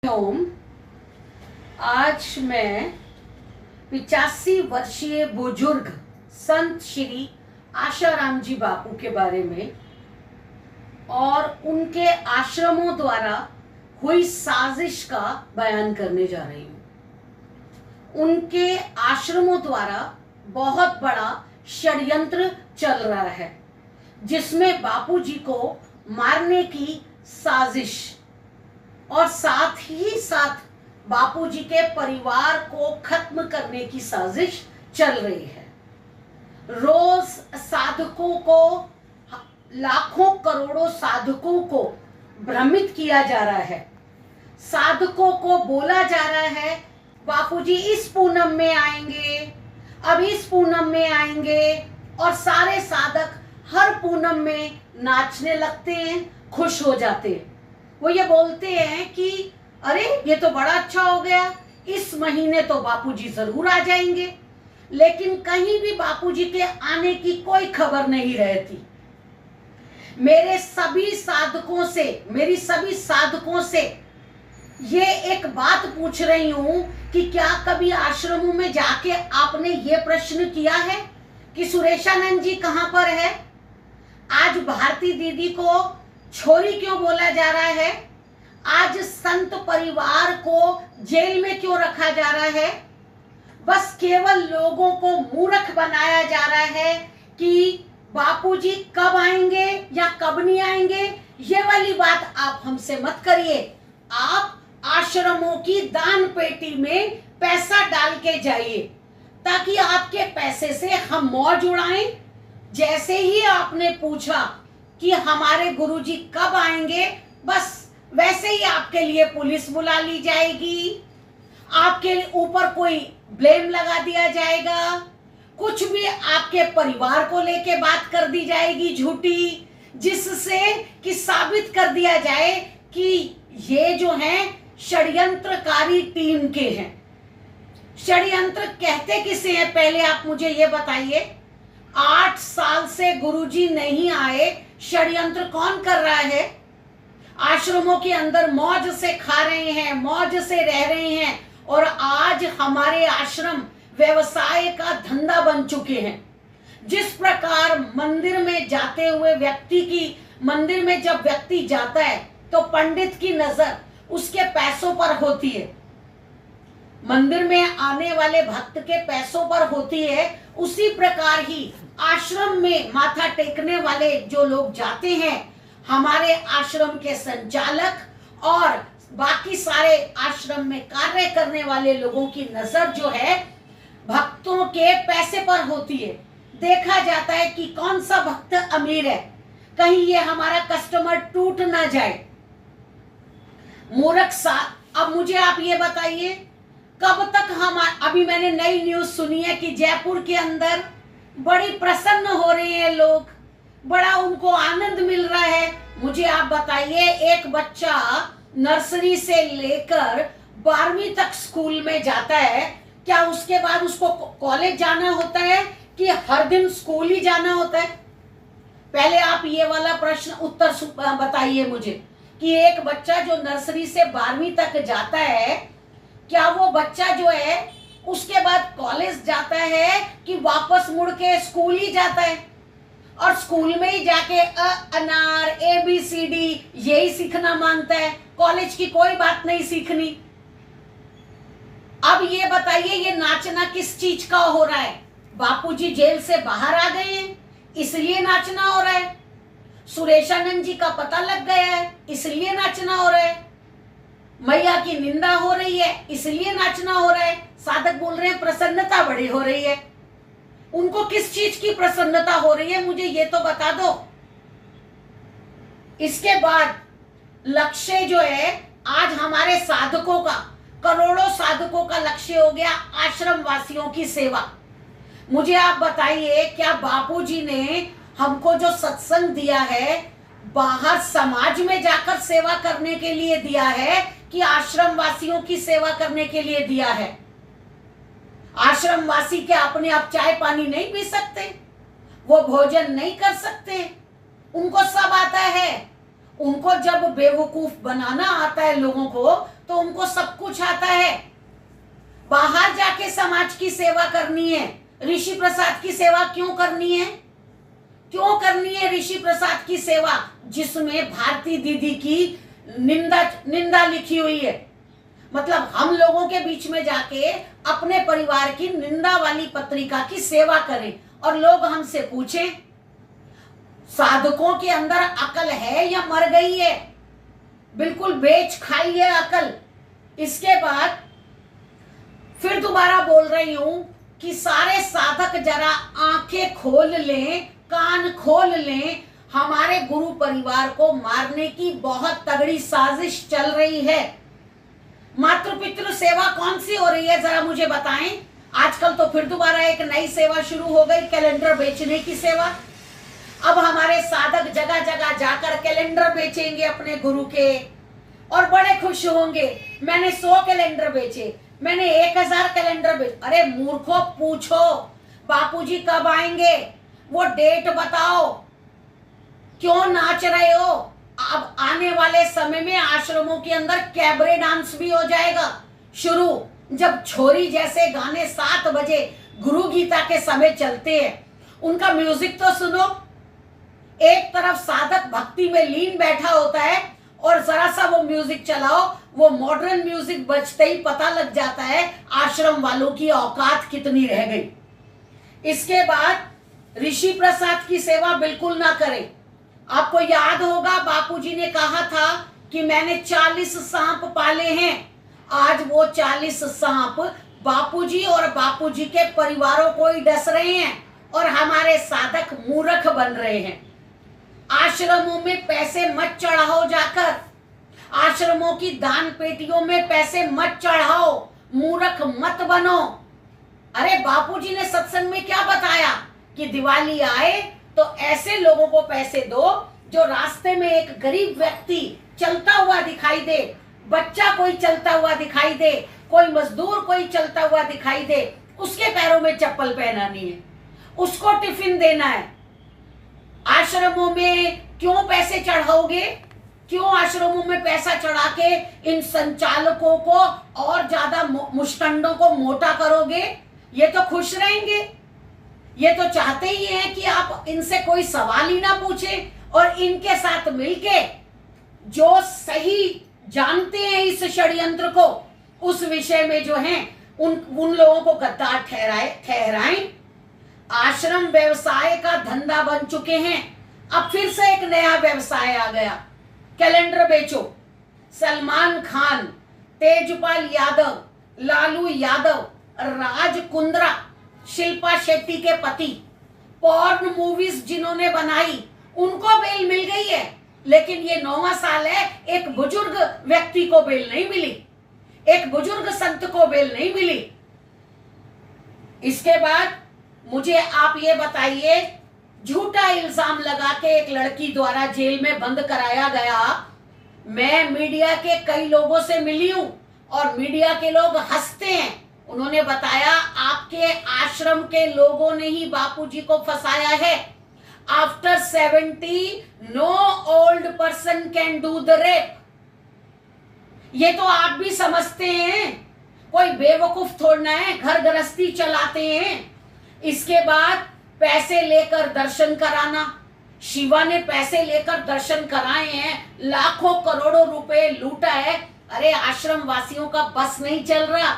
ओम। आज मैं 85 वर्षीय बुजुर्ग संत श्री आशाराम जी बापू के बारे में और उनके आश्रमों द्वारा हुई साजिश का बयान करने जा रही हूँ। उनके आश्रमों द्वारा बहुत बड़ा षड्यंत्र चल रहा है, जिसमें बापू जी को मारने की साजिश और साथ ही साथ बापू जी के परिवार को खत्म करने की साजिश चल रही है। रोज साधकों को, लाखों करोड़ों साधकों को भ्रमित किया जा रहा है। साधकों को बोला जा रहा है बापू जी इस पूनम में आएंगे, अब इस पूनम में आएंगे, और सारे साधक हर पूनम में नाचने लगते हैं, खुश हो जाते हैं। वो ये बोलते हैं कि अरे ये तो बड़ा अच्छा हो गया, इस महीने तो बापूजी जरूर आ जाएंगे, लेकिन कहीं भी बापूजी के आने की कोई खबर नहीं रहती। मेरी सभी साधकों से ये एक बात पूछ रही हूं कि क्या कभी आश्रमों में जाके आपने ये प्रश्न किया है कि सुरेशानंद जी कहां पर है? आज भारती दीदी को छोरी क्यों बोला जा रहा है? आज संत परिवार को जेल में क्यों रखा जा रहा है? बस केवल लोगों को मूर्ख बनाया जा रहा है कि बापूजी कब आएंगे या कब नहीं आएंगे। ये वाली बात आप हमसे मत करिए। आप आश्रमों की दान पेटी में पैसा डाल के जाइए, ताकि आपके पैसे से हम मौज उड़ाएं। जैसे ही आपने पूछा कि हमारे गुरुजी कब आएंगे, बस वैसे ही आपके लिए पुलिस बुला ली जाएगी, आपके ऊपर कोई ब्लेम लगा दिया जाएगा, कुछ भी आपके परिवार को लेके बात कर दी जाएगी झूठी, जिससे कि साबित कर दिया जाए कि ये जो हैं षड्यंत्रकारी टीम के हैं। षड्यंत्र कहते किसे हैं, पहले आप मुझे ये बताइए। 8 साल से गुरुजी नहीं आए, षड्यंत्र कौन कर रहा है? आश्रमों के अंदर मौज से खा रहे हैं, मौज से रह रहे हैं, और आज हमारे आश्रम व्यवसाय का धंधा बन चुके हैं। जिस प्रकार मंदिर में जाते हुए मंदिर में जब व्यक्ति जाता है तो पंडित की नजर उसके पैसों पर होती है, मंदिर में आने वाले भक्त के पैसों पर होती है, उसी प्रकार ही आश्रम में माथा टेकने वाले जो लोग जाते हैं, हमारे आश्रम के संचालक और बाकी सारे आश्रम में कार्य करने वाले लोगों की नजर जो है भक्तों के पैसे पर होती है। देखा जाता है कि कौन सा भक्त अमीर है, कहीं ये हमारा कस्टमर टूट ना जाए। मूर्ख सा। अब मुझे आप ये बताइए, कब तक हम, अभी मैंने नई न्यूज सुनी है कि जयपुर के अंदर बड़ी प्रसन्न हो रहे हैं लोग, बड़ा उनको आनंद मिल रहा है। मुझे आप बताइए, एक बच्चा नर्सरी से लेकर 12वीं तक स्कूल में जाता है, क्या उसके बाद उसको कॉलेज जाना होता है कि हर दिन स्कूल ही जाना होता है? पहले आप ये वाला प्रश्न उत्तर बताइए मुझे कि एक बच्चा जो नर्सरी से 12वीं तक जाता है, क्या वो बच्चा जो है उसके बाद कॉलेज जाता है कि वापस मुड़ के स्कूल ही जाता है और स्कूल में ही जाके अनार ABCD यही सीखना मानता है, कॉलेज की कोई बात नहीं सीखनी? अब ये बताइए, ये नाचना किस चीज का हो रहा है? बापूजी जेल से बाहर आ गए हैं इसलिए नाचना हो रहा है, सुरेशानंद जी का पता लग गया है इसलिए नाचना हो रहा है, मैया की निंदा हो रही है इसलिए नाचना हो रहा है। साधक बोल रहे हैं प्रसन्नता बड़ी हो रही है। उनको किस चीज की प्रसन्नता हो रही है, मुझे ये तो बता दो। इसके बाद लक्ष्य जो है, आज हमारे साधकों का, करोड़ों साधकों का लक्ष्य हो गया आश्रम वासियों की सेवा। मुझे आप बताइए, क्या बापूजी ने हमको जो सत्संग दिया है बाहर समाज में जाकर सेवा करने के लिए दिया है कि आश्रम वासियों की सेवा करने के लिए दिया है? आश्रम वासी क्या अपने आप चाय पानी नहीं पी सकते? वो भोजन नहीं कर सकते? उनको सब आता है। उनको जब बेवकूफ बनाना आता है लोगों को, तो उनको सब कुछ आता है। बाहर जाके समाज की सेवा करनी है। ऋषि प्रसाद की सेवा क्यों करनी है? क्यों करनी है ऋषि प्रसाद की सेवा, जिसमें भारती दीदी की निंदा लिखी हुई है? मतलब हम लोगों के बीच में जाके अपने परिवार की निंदा वाली पत्रिका की सेवा करें और लोग हमसे पूछें साधकों के अंदर अकल है या मर गई है? बिल्कुल बेच खाई है अकल। इसके बाद फिर दोबारा बोल रही हूं कि सारे साधक जरा आंखें खोल लें, कान खोल लें। हमारे गुरु परिवार को मारने की बहुत तगड़ी साजिश चल रही है। मातृ पितृ सेवा कौन सी हो रही है, जरा मुझे बताएं। आजकल तो फिर दोबारा एक नई सेवा शुरू हो गई, कैलेंडर बेचने की सेवा। अब हमारे साधक जगह जगह जाकर कैलेंडर बेचेंगे अपने गुरु के और बड़े खुश होंगे। मैंने 100 कैलेंडर बेचे, मैंने 1000 कैलेंडर बेचे। अरे मूर्खों, पूछो बापूजी कब आएंगे, वो डेट बताओ। क्यों नाच रहे हो? अब आने वाले समय में आश्रमों के अंदर कैबरे डांस भी हो जाएगा शुरू। जब छोरी जैसे गाने 7 बजे गुरु गीता के समय चलते हैं, उनका म्यूजिक तो सुनो। एक तरफ साधक भक्ति में लीन बैठा होता है और जरा सा वो म्यूजिक चलाओ, वो मॉडर्न म्यूजिक बजते ही पता लग जाता है आश्रम वालों की औकात कितनी रह गई। इसके बाद ऋषि प्रसाद की सेवा बिल्कुल ना करें। आपको याद होगा बापूजी ने कहा था कि मैंने 40 सांप पाले हैं। आज वो 40 सांप बापूजी और बापूजी के परिवारों को ही डस रहे हैं और हमारे साधक मूर्ख बन रहे हैं। आश्रमों में पैसे मत चढ़ाओ, जाकर आश्रमों की दान पेटियों में पैसे मत चढ़ाओ, मूर्ख मत बनो। अरे बापूजी ने सत्संग में क्या बताया कि दिवाली आए तो ऐसे लोगों को पैसे दो जो रास्ते में एक गरीब व्यक्ति चलता हुआ दिखाई दे, बच्चा कोई चलता हुआ दिखाई दे, कोई मजदूर कोई चलता हुआ दिखाई दे, उसके पैरों में चप्पल पहनानी है, उसको टिफिन देना है। आश्रमों में क्यों पैसे चढ़ाओगे? क्यों आश्रमों में पैसा चढ़ा के इन संचालकों को और ज्यादा मुष्टंडों को मोटा करोगे? ये तो खुश रहेंगे, ये तो चाहते ही हैं कि आप इनसे कोई सवाल ही ना पूछे और इनके साथ मिलके जो सही जानते हैं इस षड्यंत्र को, उस विषय में जो है उन लोगों को गद्दार ठहराएं। आश्रम व्यवसाय का धंधा बन चुके हैं। अब फिर से एक नया व्यवसाय आ गया, कैलेंडर बेचो। सलमान खान, तेजपाल यादव, लालू यादव, राज कुंद्रा, शिल्पा शेट्टी के पति, पॉर्न मूवीज जिन्होंने बनाई उनको बेल मिल गई है, लेकिन ये 9वां साल है, एक बुजुर्ग व्यक्ति को बेल नहीं मिली, एक बुजुर्ग संत को बेल नहीं मिली। इसके बाद मुझे आप ये बताइए, झूठा इल्जाम लगा के एक लड़की द्वारा जेल में बंद कराया गया। मैं मीडिया के कई लोगों से मिली हूं और मीडिया के लोग हंसते हैं। उन्होंने बताया आपके आश्रम के लोगों ने ही बापूजी को फंसाया है। After 70 no old person can do the rape. ये तो आप भी समझते हैं, कोई बेवकूफ थोड़ना है, घर गृहस्थी चलाते हैं। इसके बाद पैसे लेकर दर्शन कराना, शिवा ने पैसे लेकर दर्शन कराए हैं, लाखों करोड़ों रुपए लूटा है। अरे आश्रम वासियों का बस नहीं चल रहा।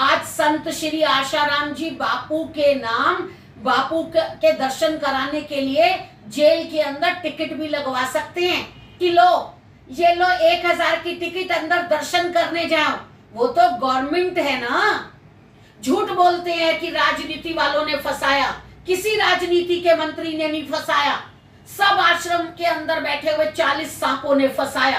आज संत श्री आशाराम जी बापू के नाम, बापू के दर्शन कराने के लिए जेल के अंदर टिकट भी लगवा सकते हैं कि लो ये लो 1000 की टिकट, अंदर दर्शन करने जाओ। वो तो गवर्नमेंट है ना। झूठ बोलते हैं कि राजनीति वालों ने फंसाया, किसी राजनीति के मंत्री ने नहीं फंसाया, सब आश्रम के अंदर बैठे हुए 40 सांपों ने फंसाया।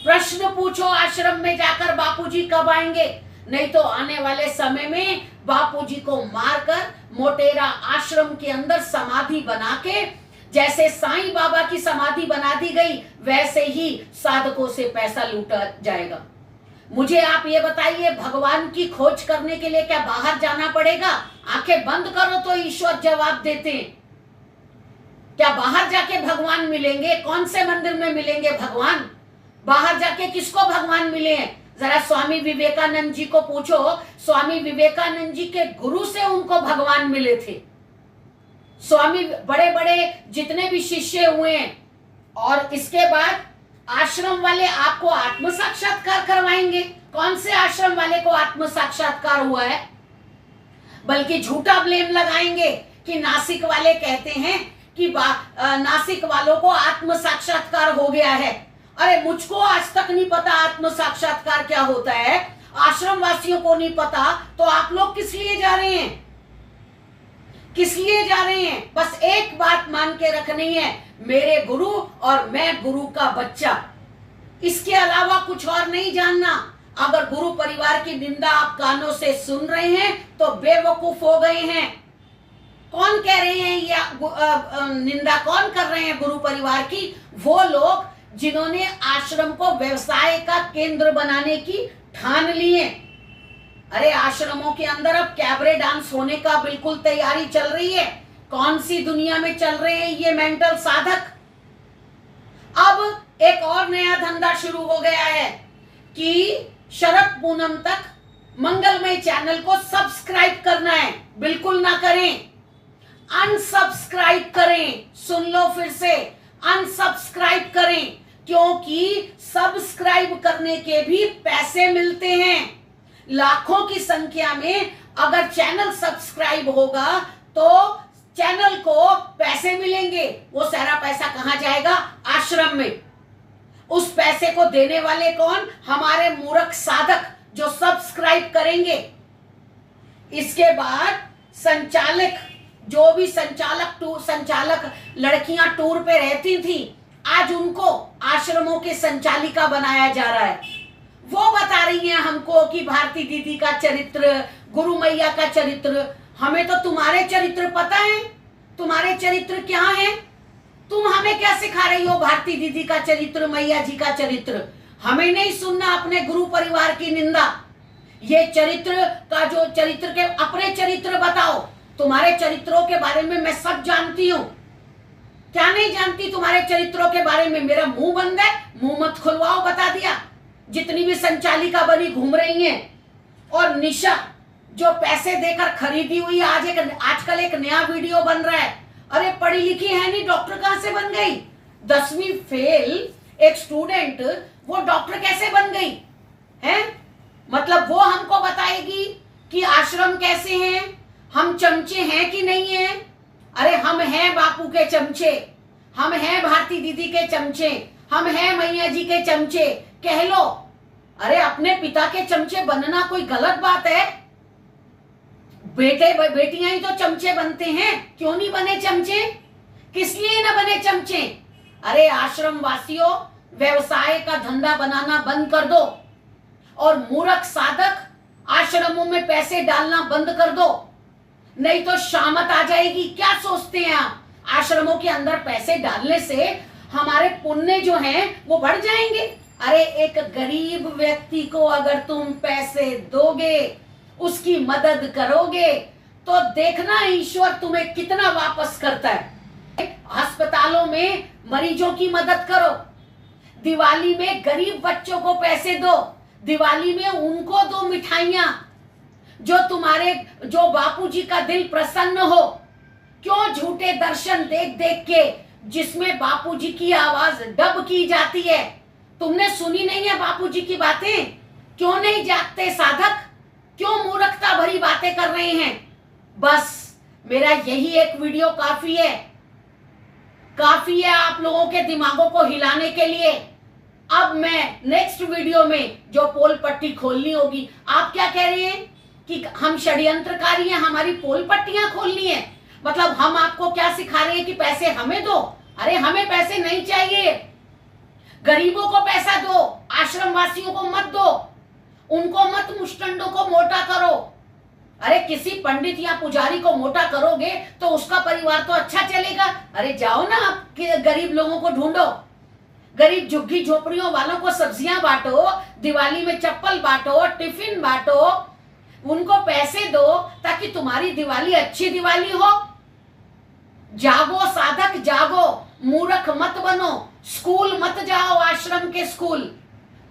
प्रश्न पूछो आश्रम में जाकर बापूजी कब आएंगे, नहीं तो आने वाले समय में बापूजी को मारकर मोटेरा आश्रम के अंदर समाधि बना के, जैसे साईं बाबा की समाधि बना दी गई, वैसे ही साधकों से पैसा लूटा जाएगा। मुझे आप ये बताइए, भगवान की खोज करने के लिए क्या बाहर जाना पड़ेगा? आंखें बंद करो तो ईश्वर जवाब देते हैं। क्या बाहर जाके भगवान मिलेंगे? कौन से मंदिर में मिलेंगे भगवान? बाहर जाके किसको भगवान मिले हैं? जरा स्वामी विवेकानंद जी को पूछो, स्वामी विवेकानंद जी के गुरु से उनको भगवान मिले थे। स्वामी बड़े बड़े जितने भी शिष्य हुए हैं, और इसके बाद आश्रम वाले आपको आत्म साक्षात्कार करवाएंगे। कौन से आश्रम वाले को आत्म साक्षात्कार हुआ है? बल्कि झूठा ब्लेम लगाएंगे कि नासिक वाले कहते हैं कि नासिक वालों को आत्म साक्षात्कार हो गया है। अरे मुझको आज तक नहीं पता आत्म साक्षात्कार क्या होता है, आश्रम वासियों को नहीं पता, तो आप लोग किस लिए जा रहे हैं? किस लिए जा रहे हैं? बस एक बात मान के रखनी है, मेरे गुरु और मैं गुरु का बच्चा, इसके अलावा कुछ और नहीं जानना। अगर गुरु परिवार की निंदा आप कानों से सुन रहे हैं तो बेवकूफ हो गए हैं। कौन कह रहे हैं या निंदा कौन कर रहे हैं गुरु परिवार की? वो लोग जिन्होंने आश्रम को व्यवसाय का केंद्र बनाने की ठान ली है। अरे आश्रमों के अंदर अब कैबरे डांस होने का बिल्कुल तैयारी चल रही है। कौन सी दुनिया में चल रहे हैं ये मेंटल साधक? अब एक और नया धंधा शुरू हो गया है कि शरद पूनम तक मंगलमय चैनल को सब्सक्राइब करना है। बिल्कुल ना करें, अनसब्सक्राइब करें। सुन लो फिर से, अनसब्सक्राइब करें, क्योंकि सब्सक्राइब करने के भी पैसे मिलते हैं। लाखों की संख्या में अगर चैनल सब्सक्राइब होगा तो चैनल को पैसे मिलेंगे। वो सारा पैसा कहां जाएगा? आश्रम में। उस पैसे को देने वाले कौन? हमारे मूर्ख साधक जो सब्सक्राइब करेंगे। इसके बाद संचालक, जो भी संचालक लड़कियां टूर पे रहती थी, आज उनको आश्रमों के संचालिका बनाया जा रहा है। वो बता रही हैं हमको कि भारती दीदी का चरित्र, गुरु मैया का चरित्र। हमें तो तुम्हारे चरित्र पता है, तुम्हारे चरित्र क्या है? तुम हमें क्या सिखा रही हो? भारती दीदी का चरित्र, मैया जी का चरित्र। हमें नहीं सुनना अपने गुरु परिवार की निंदा। ये चरित्र का जो चरित्र के अपने चरित्र बताओ। तुम्हारे चरित्रों के बारे में मैं सब जानती हूँ। क्या नहीं जानती तुम्हारे चरित्रों के बारे में? मेरा मुंह बंद है, मुंह मत खुलवाओ, बता दिया। जितनी भी संचालिका बनी घूम रही हैं, और निशा जो पैसे देकर खरीदी हुई, आजकल एक नया वीडियो बन रहा है। अरे पढ़ी लिखी है नहीं, डॉक्टर कहां से बन गई? 10वीं फेल एक स्टूडेंट, वो डॉक्टर कैसे बन गई है? मतलब वो हमको बताएगी कि आश्रम कैसे हैं, हम चमचे हैं कि नहीं है? अरे हम हैं बापू के चमचे, हम हैं भारती दीदी के चमचे, हम हैं मैया जी के चमचे, कह लो। अरे अपने पिता के चमचे बनना कोई गलत बात है? बेटियां ही तो चमचे बनते हैं, क्यों नहीं बने चमचे? किस लिए ना बने चमचे? अरे आश्रम वासियों, व्यवसाय का धंधा बनाना बंद कर दो, और मूर्ख साधक आश्रमों में पैसे डालना बंद कर दो, नहीं तो शामत आ जाएगी। क्या सोचते हैं आप? आश्रमों के अंदर पैसे डालने से हमारे पुण्य जो हैं वो बढ़ जाएंगे। अरे एक गरीब व्यक्ति को अगर तुम पैसे दोगे, उसकी मदद करोगे, तो देखना ईश्वर तुम्हें कितना वापस करता है। अस्पतालों में मरीजों की मदद करो, दिवाली में गरीब बच्चों को पैसे दो, दिवाली में उनको दो मिठाइयां, जो बापूजी का दिल प्रसन्न हो। क्यों झूठे दर्शन देख देख के, जिसमें बापूजी की आवाज डब की जाती है? तुमने सुनी नहीं है बापूजी की बातें? क्यों नहीं जागते साधक? क्यों मूर्खता भरी बातें कर रहे हैं? बस मेरा यही एक वीडियो काफी है, काफी है आप लोगों के दिमागों को हिलाने के लिए। अब मैं नेक्स्ट वीडियो में जो पोल पट्टी खोलनी होगी, आप क्या कह रहे हैं कि हम षड्यंत्रकारी हैं, हमारी पोल पट्टियां खोलनी है? मतलब हम आपको क्या सिखा रहे हैं कि पैसे हमें दो? अरे हमें पैसे नहीं चाहिए, गरीबों को पैसा दो, आश्रम वासियों को मत दो, उनको मत, मुष्टंडों को मोटा करो। अरे किसी पंडित या पुजारी को मोटा करोगे तो उसका परिवार तो अच्छा चलेगा। अरे जाओ ना, आप गरीब लोगों को ढूंढो, गरीब झुग्गी झोपड़ियों वालों को सब्जियां बांटो, दिवाली में चप्पल बांटो, टिफिन बांटो, उनको पैसे दो ताकि तुम्हारी दिवाली अच्छी दिवाली हो। जागो साधक, जागो, मूर्ख मत बनो, स्कूल मत जाओ, आश्रम के स्कूल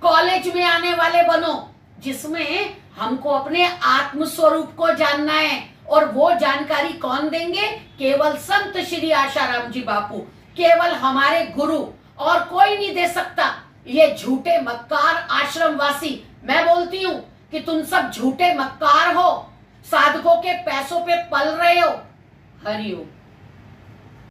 कॉलेज में आने वाले बनो, जिसमें हमको अपने आत्म स्वरूप को जानना है। और वो जानकारी कौन देंगे? केवल संत श्री आशाराम जी बापू, केवल हमारे गुरु, और कोई नहीं दे सकता। ये झूठे मक्कार आश्रमवासी, मैं बोलती हूं कि तुम सब झूठे मक्कार हो, साधकों के पैसों पे पल रहे हो। हरिओम।